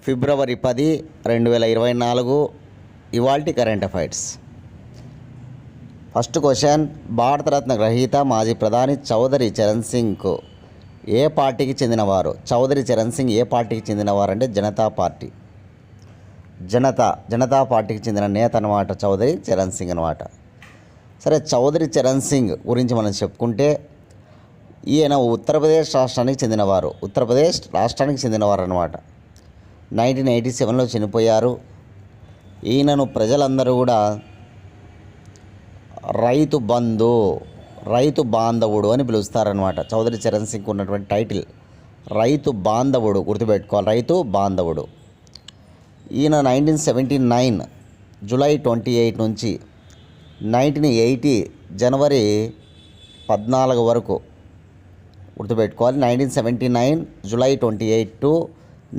ఫిబ్రవరి 10, 2024 ఇవాల్టి current affairs. First question, Bharat Ratna గ్రహీత మాజీ ప్రధాని చౌదరి చరణ్ సింగ్కు ఏ పార్టీకి చెందినవారు? చౌదరి చరణ్ సింగ్ ఏ పార్టీకి చెందినవారు అంటే జనతా పార్టీ. జనతా పార్టీకి చెందిన నేత అన్నమాట చౌదరి చరణ్ సింగ్ అన్నమాట. సరే, చౌదరి చరణ్ సింగ్ గురించి మనం చెప్పుకుంటే ఈయన ఉత్తరప్రదేశ్ రాష్ట్రానికి చెందినవారు అన్నమాట. 1987లో చనిపోయారు. ఈయనను ప్రజలందరూ కూడా రైతు బాంధవుడు అని పిలుస్తారనమాట. చౌదరి చరణ్ సింగ్ ఉన్నటువంటి టైటిల్ రైతు బాంధవుడు, గుర్తుపెట్టుకోవాలి, రైతు బాంధవుడు. ఈయన 1979 జూలై 28 నుంచి 1980 జనవరి 14 వరకు గుర్తుపెట్టుకోవాలి. 1979 జూలై 28 టు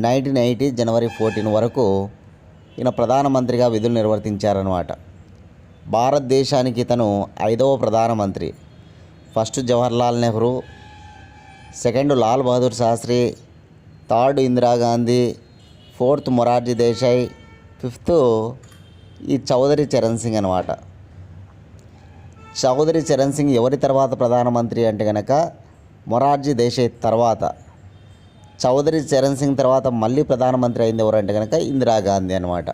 1980 జనవరి 14 వరకు ఈయన ప్రధానమంత్రిగా విధులు నిర్వర్తించారన్నమాట. భారతదేశానికి ఇతను 5వ ప్రధానమంత్రి. First Jawaharlal Nehru, second Lal Bahadur Shastri, third Indira Gandhi, fourth Morarji Desai, fifth ఈ చౌదరి చరణ్ సింగ్ అనమాట. చౌదరి చరణ్ సింగ్ ఎవరి తర్వాత ప్రధానమంత్రి అంటే కనుక మొరార్జీ దేశాయ్ తర్వాత. చౌదరి చరణ్ సింగ్ తర్వాత మళ్ళీ ప్రధానమంత్రి అయింది ఎవరంటే కనుక ఇందిరాగాంధీ అనమాట.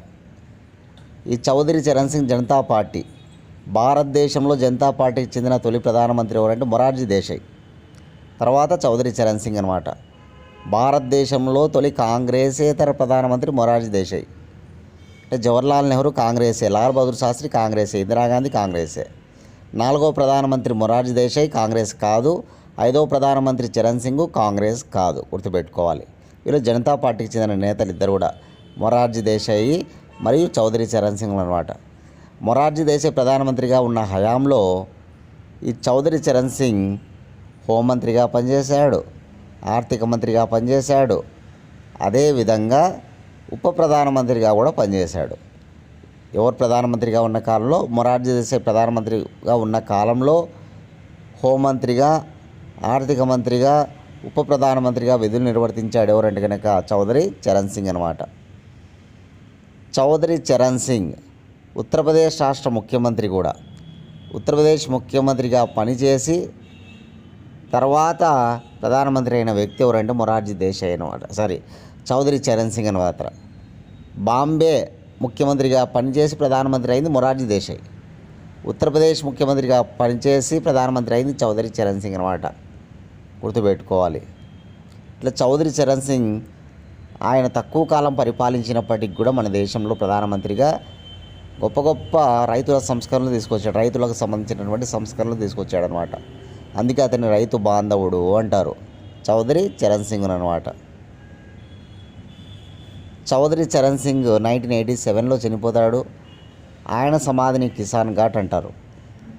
ఈ చౌదరి చరణ్ సింగ్ జనతా పార్టీ, భారతదేశంలో జనతా పార్టీకి చెందిన తొలి ప్రధానమంత్రి ఎవరంటే మొరార్జీ దేశాయ్, తర్వాత చౌదరి చరణ్ సింగ్ అనమాట. భారతదేశంలో తొలి కాంగ్రెసేతర ప్రధానమంత్రి మొరార్జీ దేశాయ్. అంటే జవహర్లాల్ నెహ్రూ కాంగ్రెసే, లాల్ బహదూర్ శాస్త్రి కాంగ్రెసే, ఇందిరాగాంధీ కాంగ్రెసే. 4వ ప్రధానమంత్రి మొరార్జీ దేశాయ్ కాంగ్రెస్ కాదు. 5వ ప్రధానమంత్రి చరణ్ సింగ్ కాంగ్రెస్ కాదు, గుర్తుపెట్టుకోవాలి. వీళ్ళు జనతా పార్టీకి చెందిన నేతలు ఇద్దరు కూడా, మొరార్జీ దేశాయ్ మరియు చౌదరి చరణ్ సింగ్ అనమాట. మొరార్జీ దేశాయ్ ప్రధానమంత్రిగా ఉన్న హయాంలో ఈ చౌదరి చరణ్ సింగ్ హోంమంత్రిగా పనిచేశాడు, ఆర్థిక మంత్రిగా పనిచేశాడు, అదేవిధంగా ఉప ప్రధానమంత్రిగా కూడా పనిచేశాడు. ఎవరు ప్రధానమంత్రిగా ఉన్న కాలంలో? మొరార్జీ దేశాయ్ ప్రధానమంత్రిగా ఉన్న కాలంలో హోంమంత్రిగా, ఆర్థిక మంత్రిగా, ఉప ప్రధానమంత్రిగా విధులు నిర్వర్తించాడు ఎవరంటే కనుక చౌదరి చరణ్ సింగ్ అనమాట. చౌదరి చరణ్ సింగ్ ఉత్తరప్రదేశ్ రాష్ట్ర ముఖ్యమంత్రి కూడా. ఉత్తరప్రదేశ్ ముఖ్యమంత్రిగా పనిచేసి తర్వాత ప్రధానమంత్రి అయిన వ్యక్తి ఎవరంటే మొరార్జీ దేశాయ్ అనమాట. చౌదరి చరణ్ సింగ్ అనమాట. బాంబే ముఖ్యమంత్రిగా పనిచేసి ప్రధానమంత్రి అయింది మొరార్జీ దేశాయ్. ఉత్తరప్రదేశ్ ముఖ్యమంత్రిగా పనిచేసి ప్రధానమంత్రి అయింది చౌదరి చరణ్ సింగ్ అనమాట, గుర్తుపెట్టుకోవాలి. ఇట్లా చౌదరి చరణ్ సింగ్ ఆయన తక్కువ కాలం పరిపాలించినప్పటికి కూడా మన దేశంలో ప్రధానమంత్రిగా గొప్ప గొప్ప రైతుల సంస్కరణలు తీసుకొచ్చాడు, రైతులకు సంబంధించినటువంటి సంస్కరణలు తీసుకొచ్చాడు అనమాట. అందుకే అతన్ని రైతు బాంధవుడు అంటారు, చౌదరి చరణ్ సింగ్ అనమాట. చౌదరి చరణ్ సింగ్ 1987లో చనిపోతాడు. ఆయన సమాధిని కిసాన్ ఘాట్ అంటారు.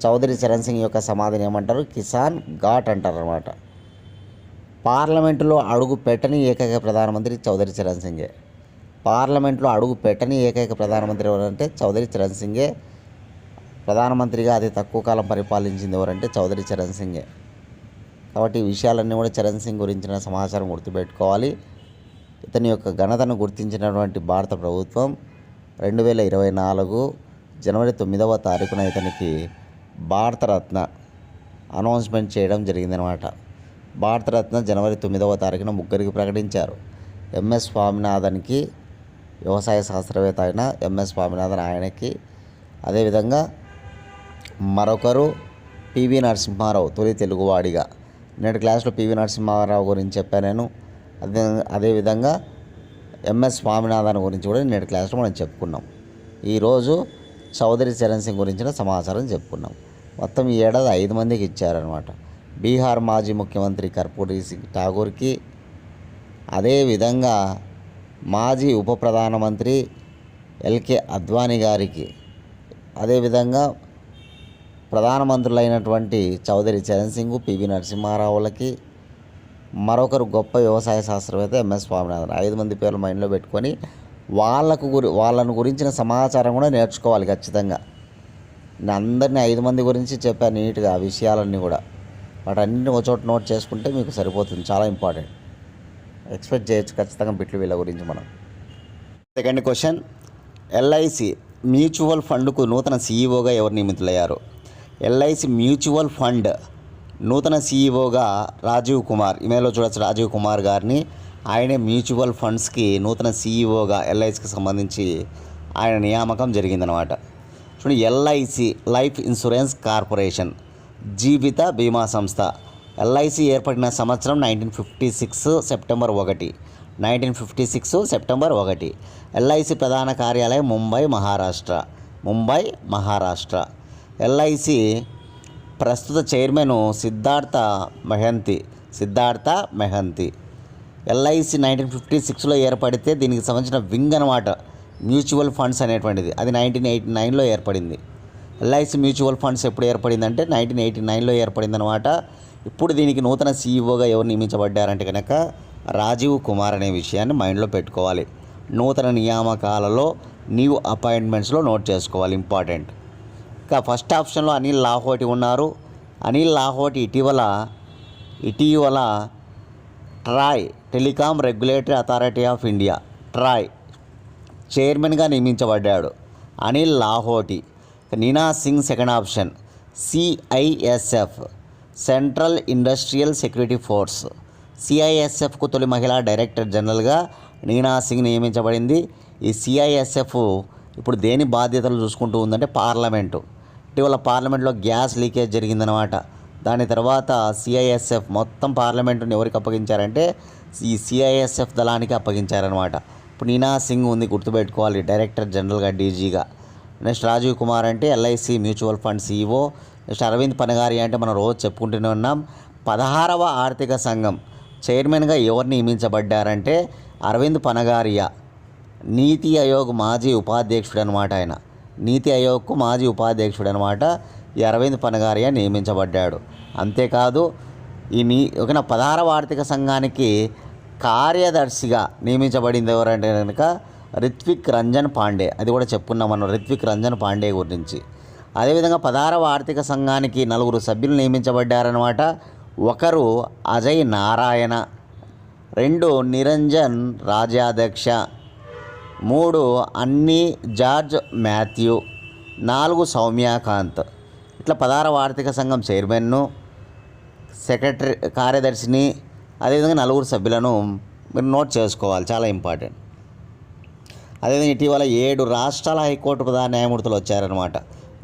చౌదరి చరణ్ సింగ్ యొక్క సమాధిని ఏమంటారు? కిసాన్ ఘాట్ అంటారు అనమాట. పార్లమెంటులో అడుగు పెట్టని ఏకైక ప్రధానమంత్రి చౌదరి చరణ్ సింగే. పార్లమెంట్లో అడుగు పెట్టని ఏకైక ప్రధానమంత్రి ఎవరంటే చౌదరి చరణ్ సింగే. ప్రధానమంత్రిగా అతి తక్కువ కాలం పరిపాలించింది ఎవరంటే చౌదరి చరణ్ సింగే. కాబట్టి ఈ విషయాలన్నీ కూడా చరణ్ సింగ్ గురించిన సమాచారం గుర్తుపెట్టుకోవాలి. ఇతని యొక్క ఘనతను గుర్తించినటువంటి భారత ప్రభుత్వం 2024 జనవరి 9వ తారీఖున ఇతనికి భారతరత్న అనౌన్స్మెంట్ చేయడం జరిగిందనమాట. భారతరత్న జనవరి 9వ తారీఖున ముగ్గురికి ప్రకటించారు. ఎంఎస్ స్వామినాథన్కి, వ్యవసాయ శాస్త్రవేత్త అయిన ఎంఎస్ స్వామినాథన్ ఆయనకి, అదేవిధంగా మరొకరు పివి నరసింహారావు, తొలి తెలుగువాడిగా. నేటి క్లాస్లో పివి నరసింహారావు గురించి చెప్పాను నేను. అదేవిధంగా ఎంఎస్ స్వామినాథన్ గురించి కూడా నేటి క్లాస్లో మనం చెప్పుకున్నాం. ఈరోజు చౌదరి చరణ్ సింగ్ గురించిన సమాచారం చెప్పుకున్నాం. మొత్తం ఈ ఏడాది 5 మందికి ఇచ్చారనమాట. బీహార్ మాజీ ముఖ్యమంత్రి కర్పూరి సింగ్ ఠాగూర్కి, అదేవిధంగా మాజీ ఉప ప్రధానమంత్రి ఎల్కే అద్వానీ గారికి, అదేవిధంగా ప్రధానమంత్రులైనటువంటి చౌదరి చరణ్ సింగ్, పివి నరసింహారావులకి, మరొకరు గొప్ప వ్యవసాయ శాస్త్రవేత్త ఎంఎస్ స్వామినాథన్. 5 మంది పేర్లు మైండ్లో పెట్టుకొని వాళ్ళను గురించిన సమాచారం కూడా నేర్చుకోవాలి ఖచ్చితంగా. నేను అందరినీ 5 మంది గురించి చెప్పాను నీట్గా, ఆ విషయాలన్నీ కూడా. వాటన్నింటిని ఒక చోట నోట్ చేసుకుంటే మీకు సరిపోతుంది, చాలా ఇంపార్టెంట్. ఎక్స్పెక్ట్ చేయొచ్చు ఖచ్చితంగా బిట్లు వీళ్ళ గురించి మనం. సెకండ్ క్వశ్చన్, ఎల్ఐసి మ్యూచువల్ ఫండ్కు నూతన సీఈఓగా ఎవరు నియమితులయ్యారు? ఎల్ఐసి మ్యూచువల్ ఫండ్ నూతన సీఈఓగా రాజీవ్ కుమార్, ఇమెయిల్లో చూడొచ్చు రాజీవ్ కుమార్ గారిని. ఆయనే మ్యూచువల్ ఫండ్స్కి నూతన సీఈఓగా ఎల్ఐసికి సంబంధించి ఆయన నియామకం జరిగిందనమాట. చూడండి, ఎల్ఐసి లైఫ్ ఇన్సూరెన్స్ కార్పొరేషన్ జీవిత బీమా సంస్థ. ఎల్ఐసి ఏర్పడిన సంవత్సరం 1956 సెప్టెంబర్ 1, 1956 సెప్టెంబర్ 1. ఎల్ఐసి ప్రధాన కార్యాలయం ముంబై, మహారాష్ట్ర. ఎల్ఐసి ప్రస్తుత చైర్మన్ సిద్ధార్థ మెహంతి. ఎల్ఐసి 1956లో ఏర్పడితే దీనికి సంబంధించిన వింగ్ అనమాట మ్యూచువల్ ఫండ్స్ అనేటువంటిది. అది 1989లో ఏర్పడింది. ఎల్ఐసి మ్యూచువల్ ఫండ్స్ ఎప్పుడు ఏర్పడిందంటే 1989లో ఏర్పడింది అనమాట. ఇప్పుడు దీనికి నూతన సీఈఓగా ఎవరు నియమించబడ్డారంటే కనుక రాజీవ్ కుమార్ అనే విషయాన్ని మైండ్లో పెట్టుకోవాలి. నూతన నియామకాలలో న్యూ అపాయింట్మెంట్స్లో నోట్ చేసుకోవాలి, ఇంపార్టెంట్. ఇంకా ఫస్ట్ ఆప్షన్లో అనిల్ లాహోటి ఉన్నారు. అనిల్ లాహోటి ఇటీవల TRAI telecom regulatory authority of India TRAI చైర్మన్గా నియమించబడ్డాడు Anil Lahoti. Neena Singh second option, CISF central industrial security force. సిఐఎస్ఎఫ్కు తొలి మహిళా డైరెక్టర్ జనరల్గా నీనా సింగ్ నియమించబడింది. ఈ సిఐఎస్ఎఫ్ ఇప్పుడు దేని బాధ్యతలు చూసుకుంటూ ఉందంటే పార్లమెంటు. ఇటీవల పార్లమెంట్లో గ్యాస్ లీకేజ్ జరిగిందనమాట. దాని తర్వాత సిఐఎస్ఎఫ్ మొత్తం పార్లమెంటుని ఎవరికి అప్పగించారంటే ఈ సిఐఎస్ఎఫ్ దళానికి అప్పగించారనమాట. ఇప్పుడు నీనా సింగ్ ఉంది, గుర్తుపెట్టుకోవాలి, డైరెక్టర్ జనరల్గా, డీజీగా. నెక్స్ట్ రాజీవ్ కుమార్ అంటే LIC mutual fund CEO. Next Arvind Panagariya అంటే మనం రోజు చెప్పుకుంటూనే ఉన్నాం. 16వ ఆర్థిక సంఘం చైర్మన్గా ఎవరు నియమించబడ్డారంటే అరవింద్ పనగారియా, నీతి ఆయోగ్ మాజీ ఉపాధ్యక్షుడు అనమాట. ఆయన నీతి ఆయోగ్కు మాజీ ఉపాధ్యక్షుడు అనమాట. ఈ అరవింద్ పనగారియా నియమించబడ్డాడు. అంతేకాదు ఈ 16వ ఆర్థిక సంఘానికి కార్యదర్శిగా నియమించబడింది ఎవరంటే కనుక రిత్విక్ రంజన్ పాండే. అది కూడా చెప్పుకున్నాం మనం రిత్విక్ రంజన్ పాండే గురించి. అదేవిధంగా 16వ ఆర్థిక సంఘానికి 4 సభ్యులు నియమించబడ్డారనమాట. ఒకరు అజయ్ నారాయణ, 2 నిరంజన్ రాజ్యాధ్యక్ష, 3 అన్నీ జార్జ్ మాథ్యూ, 4 సౌమ్యాకాంత్. ఇట్లా 16వ ఆర్థిక సంఘం చైర్మన్ను, సెక్రటరీ, కార్యదర్శిని, అదేవిధంగా 4 సభ్యులను మీరు నోట్ చేసుకోవాలి, చాలా ఇంపార్టెంట్. అదేవిధంగా ఇటీవల 7 రాష్ట్రాల హైకోర్టు ప్రధాన న్యాయమూర్తులు వచ్చారనమాట.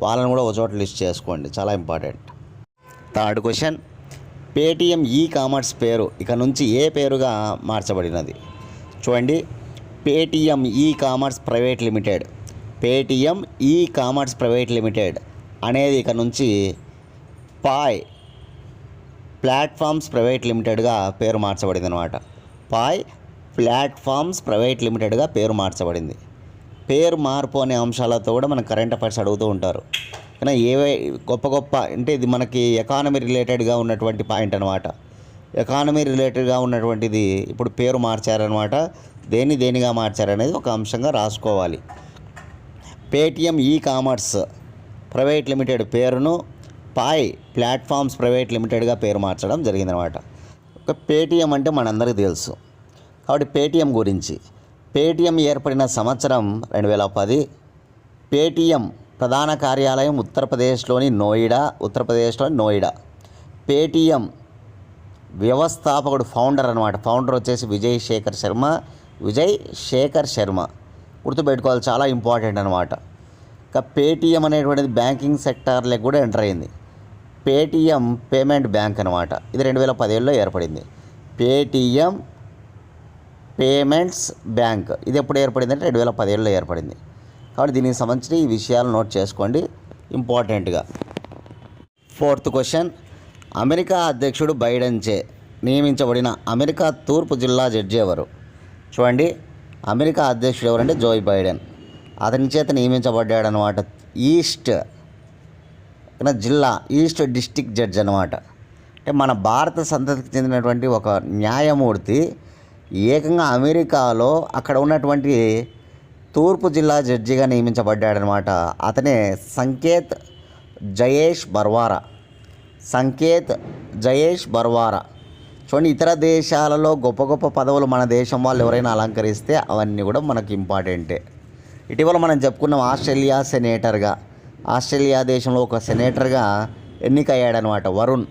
వాళ్ళని కూడా ఒక చోట లిస్ట్ చేసుకోండి, చాలా important. Third question, Paytm e commerce పేరు ఇక నుంచి ఏ పేరుగా మార్చబడినది? చూడండి, Paytm e commerce private limited, Paytm e commerce private limited అనేది ఇక నుంచి పాయ్ ప్లాట్ఫామ్స్ ప్రైవేట్ లిమిటెడ్గా పేరు మార్చబడింది అనమాట. పాయ్ ప్లాట్ఫామ్స్ ప్రైవేట్ లిమిటెడ్గా పేరు మార్చబడింది. పేరు మార్పు అనే అంశాలతో కూడా మన కరెంట్ అఫైర్స్ అడుగుతూ ఉంటారు. కానీ ఏవే గొప్ప అంటే ఇది మనకి ఎకానమీ రిలేటెడ్గా ఉన్నటువంటి పాయింట్ అనమాట. ఎకానమీ రిలేటెడ్గా ఉన్నటువంటిది ఇప్పుడు పేరు మార్చారనమాట. దేనిగా మార్చారనేది ఒక అంశంగా రాసుకోవాలి. Paytm e commerce private limited పేరును పాయ్ ప్లాట్ఫామ్స్ ప్రైవేట్ లిమిటెడ్గా పేరు మార్చడం జరిగిందనమాట. ఒక పేటీఎం అంటే మనందరికీ తెలుసు కాబట్టి పేటీఎం గురించి, పేటీఎం ఏర్పడిన సంవత్సరం 2010. పేటీఎం ప్రధాన కార్యాలయం ఉత్తరప్రదేశ్లోని నోయిడా. పేటీఎం వ్యవస్థాపకుడు ఫౌండర్ అనమాట. ఫౌండర్ వచ్చేసి విజయ్ శేఖర్ శర్మ. గుర్తుపెట్టుకోవాలి, చాలా ఇంపార్టెంట్ అనమాట. ఇంకా పేటీఎం అనేటువంటిది బ్యాంకింగ్ సెక్టార్లకు కూడా ఎంటర్ అయింది. పేటీఎం పేమెంట్ బ్యాంక్ అనమాట. ఇది 2017లో ఏర్పడింది. పేటీఎం పేమెంట్స్ బ్యాంక్ ఇది ఎప్పుడు ఏర్పడింది అంటే 2017లో ఏర్పడింది. కాబట్టి దీనికి సంబంధించిన ఈ విషయాలు నోట్ చేసుకోండి ఇంపార్టెంట్గా. ఫోర్త్ క్వశ్చన్, అమెరికా అధ్యక్షుడు బైడెన్చే నియమించబడిన అమెరికా తూర్పు జిల్లా జడ్జి ఎవరు? చూడండి, అమెరికా అధ్యక్షుడు ఎవరంటే జో బైడెన్. అతని చేత నియమించబడ్డాడు అనమాట. ఈస్ట్ డిస్ట్రిక్ట్ జడ్జి అనమాట. అంటే మన భారత సంతతికి చెందినటువంటి ఒక న్యాయమూర్తి ఏకంగా అమెరికాలో అక్కడ ఉన్నటువంటి తూర్పు జిల్లా జడ్జిగా నియమించబడ్డాడనమాట. అతనే సంకేత్ జయేష్ బర్వారా. చూడండి, ఇతర దేశాలలో గొప్ప గొప్ప పదవులు మన దేశం వాళ్ళు ఎవరైనా అలంకరిస్తే అవన్నీ కూడా మనకు ఇంపార్టెంటే. ఇటీవల మనం చెప్పుకున్నాం ఆస్ట్రేలియా దేశంలో ఒక సెనేటర్గా ఎన్నికయ్యాడనమాట వరుణ్.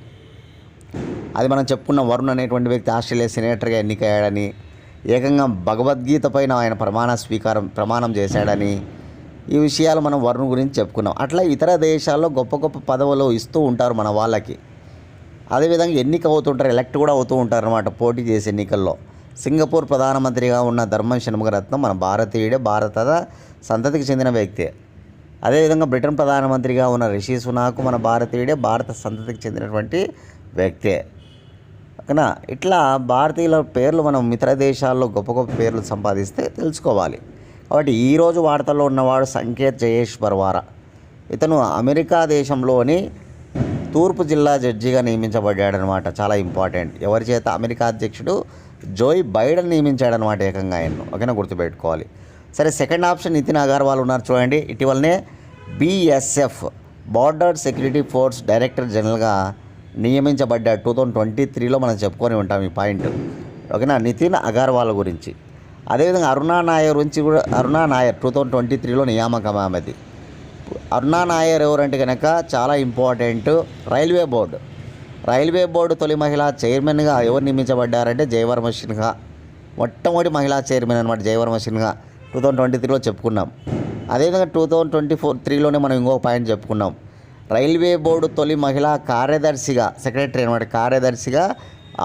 అది మనం చెప్పుకున్నాం, వరుణ్ అనేటువంటి వ్యక్తి ఆస్ట్రేలియా సెనేటర్గా ఎన్నికయ్యాడని, ఏకంగా భగవద్గీత పైన ఆయన ప్రమాణం చేశాడని, ఈ విషయాలు మనం వరుణ్ గురించి చెప్పుకున్నాం. అట్లా ఇతర దేశాల్లో గొప్ప గొప్ప పదవులు ఇస్తూ ఉంటారు మన వాళ్ళకి. అదేవిధంగా ఎన్నిక అవుతుంటారు, ఎలక్ట్ కూడా అవుతూ ఉంటారు అన్నమాట పోటీ చేసే ఎన్నికల్లో. సింగపూర్ ప్రధానమంత్రిగా ఉన్న ధర్మం షణ్ముగరత్నం మన భారతీయుడే, భారత సంతతికి చెందిన వ్యక్తే. అదేవిధంగా బ్రిటన్ ప్రధానమంత్రిగా ఉన్న రిషి సునాక్ మన భారతీయుడే, భారత సంతతికి చెందినటువంటి వ్యక్తే. ఓకేనా? ఇట్లా భారతీయుల పేర్లు మనం ఇతర దేశాల్లో గొప్ప గొప్ప పేర్లు సంపాదిస్తే తెలుసుకోవాలి. కాబట్టి ఈరోజు వార్తల్లో ఉన్నవాడు సంకేత్ జయేష్ బర్వారా. ఇతను అమెరికా దేశంలోని తూర్పు జిల్లా జడ్జిగా నియమించబడ్డాడనమాట. చాలా ఇంపార్టెంట్. ఎవరి చేత? అమెరికా అధ్యక్షుడు జోయ్ బైడెన్ నియమించాడనమాట ఏకంగా ఆయన్ను. ఓకేనా? గుర్తుపెట్టుకోవాలి. సరే, సెకండ్ ఆప్షన్ నితిన్ అగర్వాల్ ఉన్నారు చూడండి. ఇటీవలనే BSF border security force director జనరల్గా నియమించబడ్డాడు. 2023లో మనం చెప్పుకొని ఉంటాం ఈ పాయింట్. ఓకేనా? నితిన్ అగర్వాల్ గురించి. అదేవిధంగా అరుణా నాయర్ 2023లో నియామకం ఆమెది. అరుణా నాయర్ ఎవరంటే కనుక చాలా ఇంపార్టెంట్. రైల్వే బోర్డు తొలి మహిళా చైర్మన్గా ఎవరు నియమించబడ్డారంటే జయవర్మ సిన్హా. మొట్టమొదటి మహిళా చైర్మన్ అనమాట జయవర్మ సిన్హా. 2023లో చెప్పుకున్నాం. అదేవిధంగా 2023లోనే మనం ఇంకొక పాయింట్ చెప్పుకున్నాం. రైల్వే బోర్డు తొలి మహిళా సెక్రటరీ అనమాట, కార్యదర్శిగా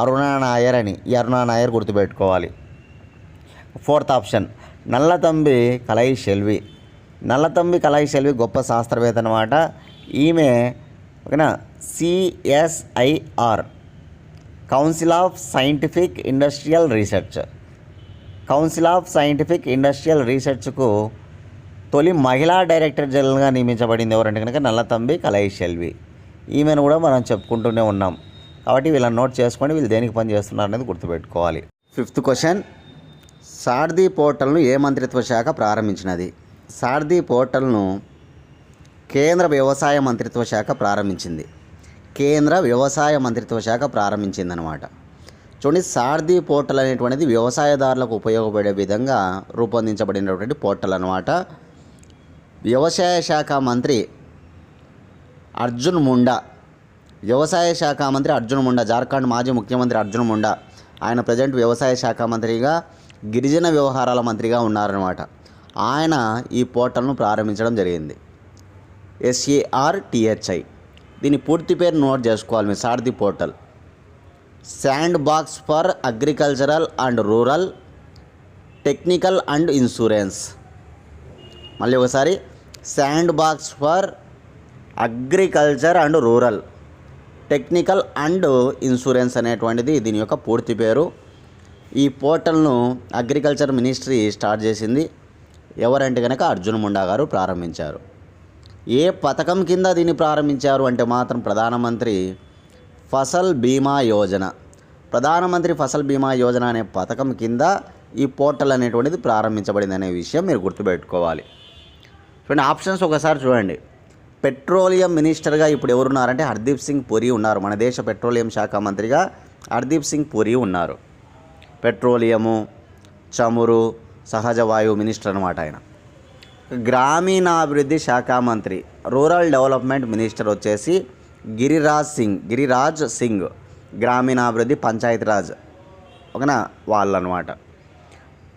అరుణా నాయర్ అని. ఈ అరుణా నాయర్ గుర్తుపెట్టుకోవాలి. Fourth option Nallathambi Kalaiselvi గొప్ప శాస్త్రవేత్త అనమాట. ఈమె ఓకేనా CSIR council of scientific industrial రీసెర్చ్కు తొలి మహిళా డైరెక్టర్ జనరల్గా నియమించబడింది ఎవరంటే కనుక నల్లతంబి కలై సెల్వి. ఈమెను కూడా మనం చెప్పుకుంటూనే ఉన్నాం. కాబట్టి వీళ్ళని నోట్ చేసుకోండి, వీళ్ళు దేనికి పని చేస్తున్నారు అనేది గుర్తుపెట్టుకోవాలి. ఫిఫ్త్ క్వశ్చన్, సారథి పోర్టల్ను ఏ మంత్రిత్వ శాఖ ప్రారంభించినది? సారథి పోర్టల్ను కేంద్ర వ్యవసాయ మంత్రిత్వ శాఖ ప్రారంభించిందనమాట. చూడండి, సారథి పోర్టల్ అనేటువంటిది వ్యవసాయదారులకు ఉపయోగపడే విధంగా రూపొందించబడినటువంటి పోర్టల్ అనమాట. వ్యవసాయ శాఖ మంత్రి అర్జున్ ముండా, జార్ఖండ్ మాజీ ముఖ్యమంత్రి అర్జున్ ముండా, ఆయన ప్రజెంట్ వ్యవసాయ శాఖ మంత్రిగా, గిరిజన వ్యవహారాల మంత్రిగా ఉన్నారనమాట. ఆయన ఈ పోర్టల్ను ప్రారంభించడం జరిగింది. SARTHI. దీని పూర్తి పేరు నోట్ చేసుకోవాలి మీరు. SARATHI portal sandbox for agricultural and rural technical and insurance. మళ్ళీ ఒకసారి, sandbox for agriculture and rural technical and insurance అనేటువంటిది దీని యొక్క పూర్తి పేరు. ఈ పోర్టల్ను అగ్రికల్చర్ మినిస్ట్రీ స్టార్ట్ చేసింది. ఎవరంటే కనుక అర్జున్ ముండా గారు ప్రారంభించారు. ఏ పథకం కింద దీన్ని ప్రారంభించారు అంటే మాత్రం ప్రధానమంత్రి ఫసల్ బీమా యోజన అనే పథకం కింద ఈ పోర్టల్ అనేటువంటిది ప్రారంభించబడింది అనే విషయం మీరు గుర్తుపెట్టుకోవాలి. చూడండి, ఆప్షన్స్ ఒకసారి చూడండి. పెట్రోలియం మినిస్టర్గా ఇప్పుడు ఎవరున్నారంటే హర్దీప్ సింగ్ పురి ఉన్నారు. మన దేశ పెట్రోలియం శాఖ మంత్రిగా హర్దీప్ సింగ్ పురి ఉన్నారు. పెట్రోలియము, చమురు, సహజ వాయువు మినిస్టర్ అనమాట ఆయన. గ్రామీణాభివృద్ధి శాఖ మంత్రి, రూరల్ డెవలప్మెంట్ మినిస్టర్ వచ్చేసి గిరిరాజ్ సింగ్, గ్రామీణాభివృద్ధి పంచాయతీరాజ్. ఓకేనా? వాళ్ళు అనమాట.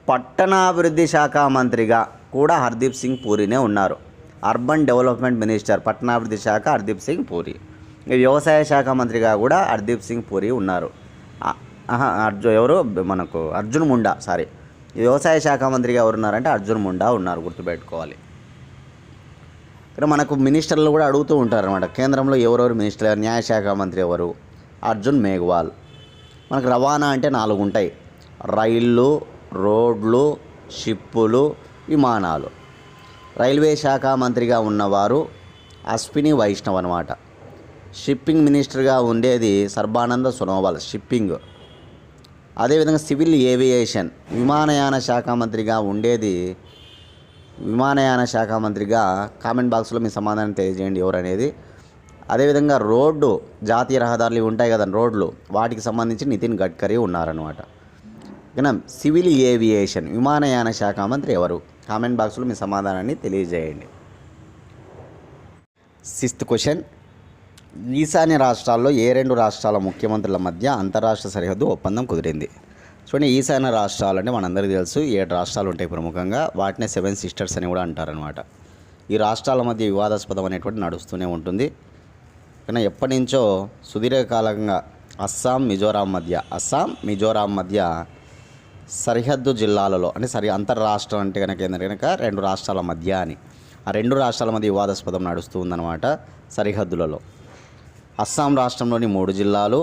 పట్టణాభివృద్ధి శాఖ మంత్రిగా కూడా హర్దీప్ సింగ్ పూరినే ఉన్నారు. అర్బన్ డెవలప్మెంట్ మినిస్టర్, పట్టణాభివృద్ధి శాఖ హర్దీప్ సింగ్ పూరి. వ్యవసాయ శాఖ మంత్రిగా కూడా హర్దీప్ సింగ్ పూరి ఉన్నారు. అర్జున్ ముండా. వ్యవసాయ శాఖ మంత్రిగా ఎవరు ఉన్నారంటే అర్జున్ ముండా ఉన్నారు, గుర్తుపెట్టుకోవాలి. ఇక్కడ మనకు మినిస్టర్లు కూడా అడుగుతూ ఉంటారు అనమాట. కేంద్రంలో ఎవరెవరు మినిస్టర్, న్యాయశాఖ మంత్రి ఎవరు? అర్జున్ మేఘ్వాల్. మనకు రవాణా అంటే 4 ఉంటాయి: రైళ్ళు, రోడ్లు, షిప్పులు, విమానాలు. రైల్వే శాఖ మంత్రిగా ఉన్నవారు అశ్విని వైష్ణవ్ అనమాట. షిప్పింగ్ మినిస్టర్గా ఉండేది సర్బానంద సోనోవాల్, షిప్పింగ్. అదేవిధంగా సివిల్ ఏవియేషన్, విమానయాన శాఖ మంత్రిగా కామెంట్ బాక్స్లో మీ సమాధానం తెలియజేయండి ఎవరు అనేది. అదేవిధంగా రోడ్డు జాతీయ రహదారులు ఇవి ఉంటాయి కదా రోడ్లు, వాటికి సంబంధించి నితిన్ గడ్కరీ ఉన్నారనమాట. ఇక సివిల్ ఏవియేషన్ విమానయాన శాఖ మంత్రి ఎవరు? కామెంట్ బాక్స్లో మీ సమాధానాన్ని తెలియజేయండి. 6th క్వశ్చన్, ఈశాన్య రాష్ట్రాల్లో ఏ 2 రాష్ట్రాల ముఖ్యమంత్రుల మధ్య అంతర్రాష్ట్ర సరిహద్దు ఒప్పందం కుదిరింది? చూడండి, ఈశాన్య రాష్ట్రాలు అంటే మనందరికీ తెలుసు 7 రాష్ట్రాలు ఉంటాయి ప్రముఖంగా, వాటినే 7 సిస్టర్స్ అని కూడా అంటారనమాట. ఈ రాష్ట్రాల మధ్య వివాదాస్పదం అనేటువంటి నడుస్తూనే ఉంటుంది. కానీ ఎప్పటి నుంచో సుదీర్ఘకాలంగా అస్సాం మిజోరాం మధ్య సరిహద్దు జిల్లాలలో అంటే అంతర్రాష్ట్రం అంటే కనుక 2 రాష్ట్రాల మధ్య అని, ఆ 2 రాష్ట్రాల మధ్య వివాదాస్పదం నడుస్తూ ఉందన్నమాట. సరిహద్దులలో అస్సాం రాష్ట్రంలోని 3 జిల్లాలు,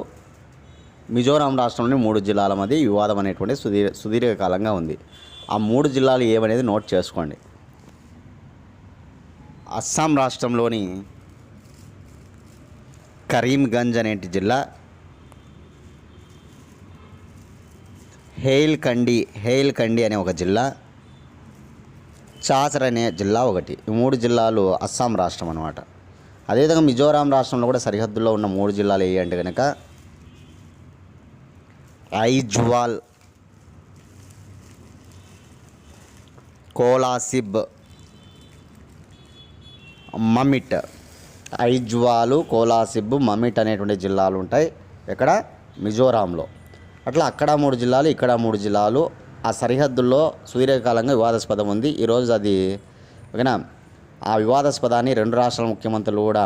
మిజోరాం రాష్ట్రంలోని 3 జిల్లాల మధ్య వివాదం అనేటువంటి సుదీర్ఘకాలంగా ఉంది. ఆ 3 జిల్లాలు ఏమనేది నోట్ చేసుకోండి. అస్సాం రాష్ట్రంలోని కరీంగంజ్ అనేటి జిల్లా, హెయిల్ కండి అనే ఒక జిల్లా, చాసర్ అనే జిల్లా ఒకటి. ఈ 3 జిల్లాలు అస్సాం రాష్ట్రం అనమాట. అదేవిధంగా మిజోరాం రాష్ట్రంలో కూడా సరిహద్దుల్లో ఉన్న 3 జిల్లాలు ఏ అంటే కనుక ఐజ్వాల్, కోలాసిబ్, మమిట్. ఐజ్వాలు, కోలాసిబ్, మమిట్ అనేటువంటి జిల్లాలు ఉంటాయి ఇక్కడ మిజోరాంలో. అట్లా అక్కడ 3 జిల్లాలు, ఇక్కడ 3 జిల్లాలు. ఆ సరిహద్దుల్లో సుదీర్ఘకాలంగా వివాదాస్పదం ఉంది. ఈరోజు అది ఓకేనా, ఆ వివాదాస్పదాన్ని 2 రాష్ట్రాల ముఖ్యమంత్రులు కూడా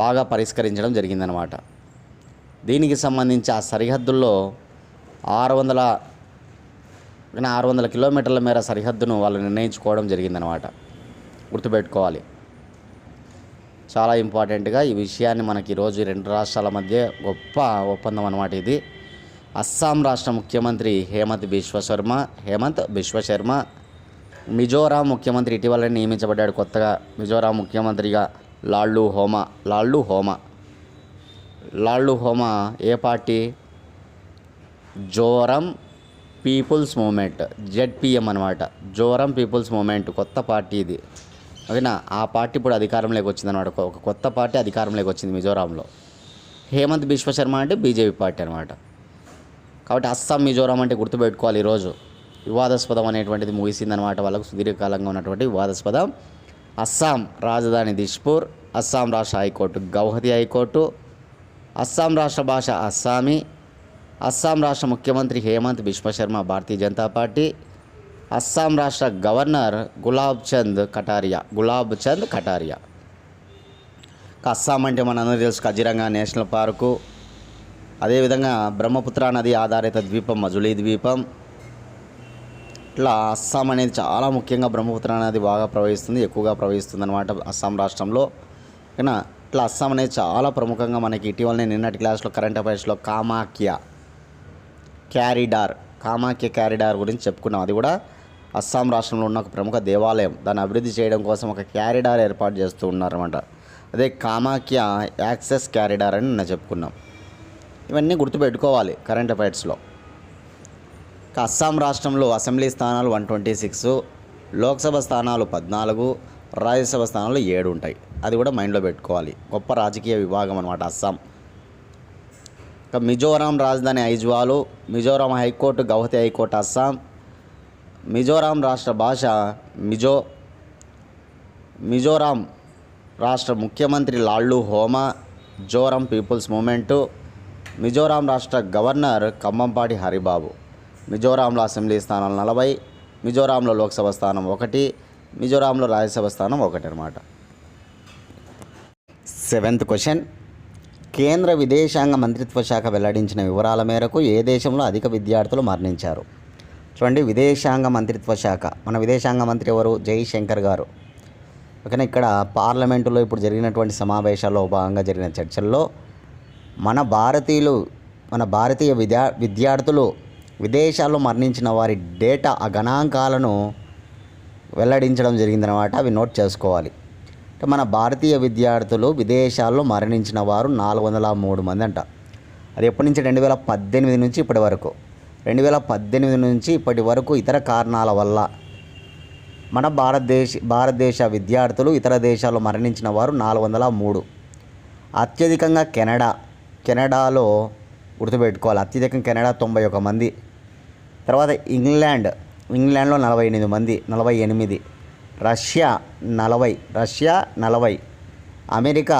బాగా పరిష్కరించడం జరిగిందనమాట. దీనికి సంబంధించి ఆ సరిహద్దుల్లో 600 కిలోమీటర్ల మేర సరిహద్దును వాళ్ళు నిర్ణయించుకోవడం జరిగిందనమాట. గుర్తుపెట్టుకోవాలి, చాలా ఇంపార్టెంట్గా ఈ విషయాన్ని మనకి ఈరోజు 2 రాష్ట్రాల మధ్య గొప్ప ఒప్పందం అన్నమాట ఇది. అస్సాం రాష్ట్ర ముఖ్యమంత్రి హేమంత్ బిశ్వ శర్మ, మిజోరాం ముఖ్యమంత్రి ఇటీవల నియమించబడ్డాడు కొత్తగా మిజోరాం ముఖ్యమంత్రిగా లాల్డు హోమా. ఏ పార్టీ? జోరం పీపుల్స్ మూమెంట్, జెడ్పీఎం అనమాట. జోరం పీపుల్స్ మూమెంట్ కొత్త పార్టీ ఇది, ఓకేనా. ఆ పార్టీ ఇప్పుడు అధికారంలోకి వచ్చిందనమాట. ఒక కొత్త పార్టీ అధికారంలోకి వచ్చింది మిజోరాంలో. హేమంత్ బిశ్వ శర్మ అంటే బీజేపీ పార్టీ అనమాట. కాబట్టి అస్సాం మిజోరాం అంటే గుర్తుపెట్టుకోవాలి. ఈరోజు వివాదాస్పదం అనేటువంటిది ముగిసిందనమాట. వాళ్ళకు సుదీర్ఘకాలంగా ఉన్నటువంటి వివాదాస్పదం. అస్సాం రాజధాని దిష్పూర్, అస్సాం రాష్ట్ర హైకోర్టు గౌహతి హైకోర్టు, అస్సాం రాష్ట్ర భాష అస్సామీ, అస్సాం రాష్ట్ర ముఖ్యమంత్రి హేమంత్ బిశ్వ శర్మ భారతీయ జనతా పార్టీ, అస్సాం రాష్ట్ర గవర్నర్ గులాబ్ చంద్ కటారియా. అస్సాం అంటే మనందరూ తెలుసు కజిరంగా నేషనల్ పార్కు, అదేవిధంగా బ్రహ్మపుత్ర నది ఆధారిత ద్వీపం మజులీ ద్వీపం. ఇట్లా అస్సాం అనేది చాలా ముఖ్యంగా బ్రహ్మపుత్ర నది బాగా ప్రవహిస్తుంది, ఎక్కువగా ప్రవహిస్తుంది అనమాట అస్సాం రాష్ట్రంలో. ఓకేనా. ఇట్లా అస్సాం అనేది చాలా ప్రముఖంగా మనకి ఇటీవలనే నిన్నటి క్లాస్లో కరెంట్ అఫైర్స్లో కామాఖ్య క్యారిడార్ గురించి చెప్పుకున్నాం. అది కూడా అస్సాం రాష్ట్రంలో ఉన్న ఒక ప్రముఖ దేవాలయం. దాన్ని అభివృద్ధి చేయడం కోసం ఒక క్యారిడార్ ఏర్పాటు చేస్తూ ఉన్నారన్నమాట. అదే కామాఖ్య యాక్సెస్ క్యారిడార్ అని నిన్న చెప్పుకున్నాం. ఇవన్నీ గుర్తుపెట్టుకోవాలి కరెంట్ అఫైర్స్లో. అస్సాం రాష్ట్రంలో అసెంబ్లీ స్థానాలు 126, లోక్సభ స్థానాలు 14, రాజ్యసభ స్థానాలు 7 ఉంటాయి. అది కూడా మైండ్లో పెట్టుకోవాలి. గొప్ప రాజకీయ విభాగం అనమాట అస్సాం. మిజోరాం రాజధాని ఐజ్వాలు, మిజోరాం హైకోర్టు గౌహతి హైకోర్టు అస్సాం, మిజోరాం రాష్ట్ర భాష మిజోరాం రాష్ట్ర ముఖ్యమంత్రి లాల్డు హోమా, జోరం పీపుల్స్ మూమెంటు, మిజోరాం రాష్ట్ర గవర్నర్ కంబంపాటి హరిబాబు. మిజోరాంలో అసెంబ్లీ స్థానాలు 40, మిజోరాంలో లోక్సభ స్థానం 1, మిజోరాంలో రాజ్యసభ స్థానం 1 అనమాట. 7th క్వశ్చన్, కేంద్ర విదేశాంగ మంత్రిత్వ శాఖ వెల్లడించిన వివరాల మేరకు ఏ దేశంలో అధిక విద్యార్థులు మరణించారు? చూడండి, విదేశాంగ మంత్రిత్వ శాఖ, మన విదేశాంగ మంత్రి ఎవరు? జైశంకర్ గారు. ఓకేనా. ఇక్కడ పార్లమెంటులో ఇప్పుడు జరిగినటువంటి సమావేశాల్లో భాగంగా జరిగిన చర్చల్లో మన భారతీయ విద్యార్థులు విదేశాల్లో మరణించిన వారి డేటా, ఆ గణాంకాలను వెల్లడించడం జరిగిందనమాట. అవి నోట్ చేసుకోవాలి. అంటే మన భారతీయ విద్యార్థులు విదేశాల్లో మరణించిన వారు 403 మంది అంట. అది ఎప్పటి నుంచి? 2018 నుంచి ఇప్పటి వరకు. 2018 నుంచి ఇప్పటి వరకు ఇతర కారణాల వల్ల మన భారతదేశ విద్యార్థులు ఇతర దేశాల్లో మరణించిన వారు 403. అత్యధికంగా కెనడాలో గుర్తుపెట్టుకోవాలి, అత్యధికంగా కెనడా 91 మంది. తర్వాత ఇంగ్లాండ్లో 48 మంది, 48. రష్యా 40. అమెరికా